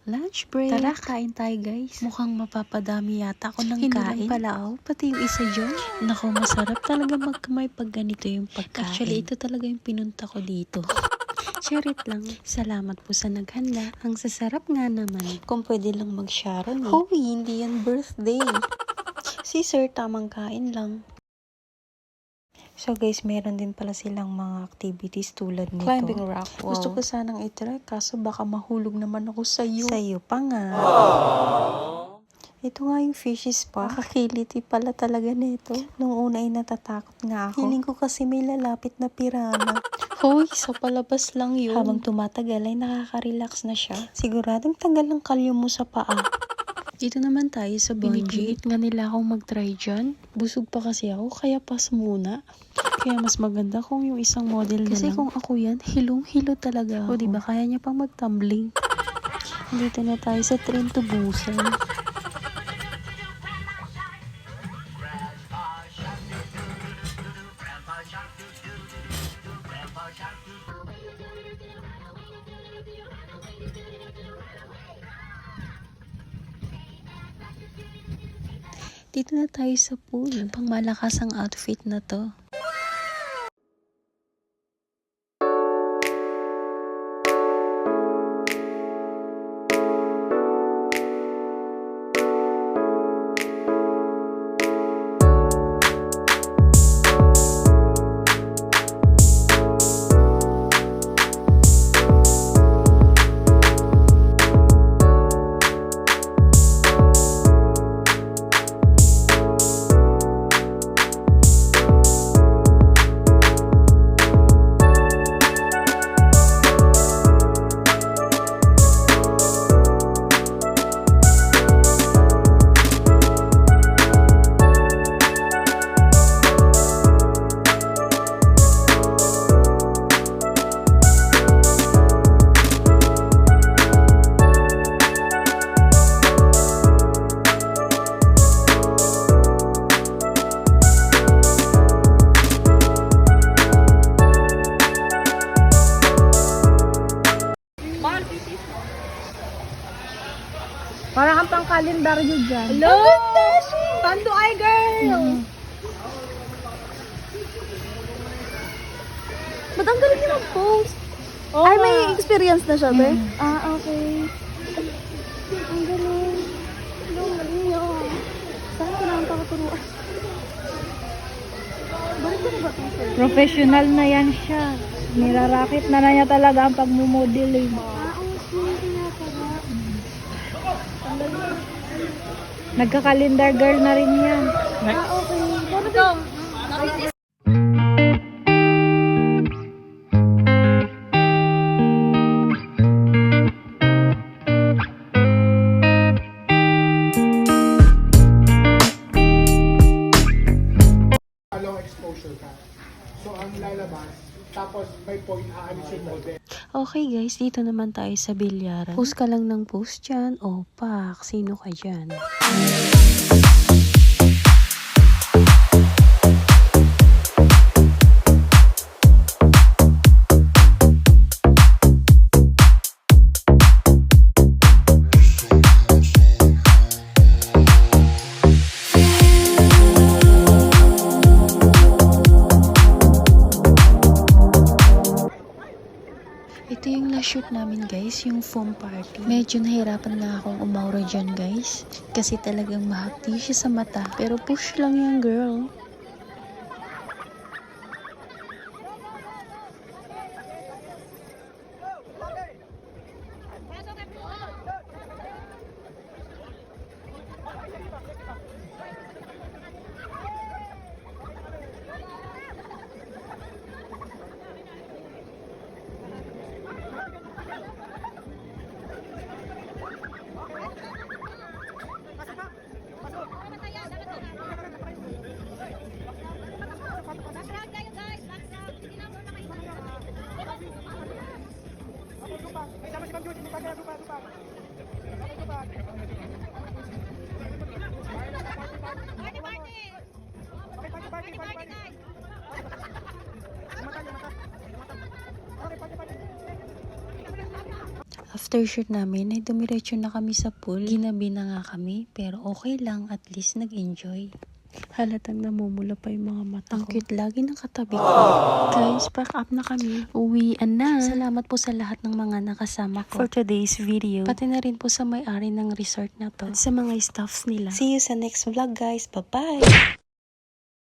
Lunch break. Tara, kain tayo guys. Mukhang mapapadami yata ako ng kain. Hindi lang pala pati yung isa dyan. Naku, masarap talaga magkamay pag ganito yung pagkain. Actually, ito talaga yung pinunta ko dito. Charit lang. Salamat po sa naghanda. Ang sasarap nga naman. Kung pwede lang mag-sharon eh. Hoy, hindi yan birthday. Si sir, tamang kain lang. So guys, meron din pala silang mga activities tulad nito. Climbing rock wall. Gusto ko sanang itry kaso baka mahulog naman ako sa'yo. Sa'yo pa nga. Ito nga yung fishy spa. Kakiliti pala talaga nito. Nung una ay natatakot nga ako. Hiling ko kasi may lalapit na pirana. Hoy, sa palabas lang yun. Habang tumatagal ay nakaka-relax na siya. Siguradong tanggal ang kalyo mo sa paa. Dito naman tayo sa bungee. Nga nila akong mag-try dyan. Busog pa kasi ako, kaya pass muna. Kaya mas maganda kung yung isang model kasi na lang. Kasi kung ako yan, hilong-hilo talaga ako. O diba, kaya niya pang mag-tumbling. Dito na tayo sa train to Busan. Dito na tayo sa pool. Pang malakas ang outfit na to. Parang ang pang-kalendaryo dyan. Hello! Pando ay girl! Ba't ang galing niya mag-post? Oh, Ay, may experience na siya, be? Okay. Ang galing. Hello, galing niya. Saan ko naman pakaturuan? Bakit ko na ba ito? Professional na yan siya. Nirarakit na niya talaga ang pagmumodeling. Kaya pala. Nagka-calendar girl na rin yan. Okay. Pero Long exposure ka. So, ang lalabas, tapos may point aalisin mo din. Okay guys, dito naman tayo sa bilyaran. Post ka lang ng post dyan. O pak, sino ka dyan? Ito yung last shoot namin guys, yung foam party. Medyo nahirapan na akong umaura dyan guys. Kasi talagang mahapdi siya sa mata. Pero push lang yan girl. After shoot namin ay dumiretso na kami sa pool. Ginabi na nga kami pero okay lang, at least nag-enjoy. Halatang namumula pa yung mga mata ko. Ang cute lagi ng katabi ko. Guys, pack up na kami. Uwian na. Salamat po sa lahat ng mga nakasama ko for today's video. Pati na rin po sa may-ari ng resort na to at sa mga staffs nila. See you sa next vlog guys. Bye-bye!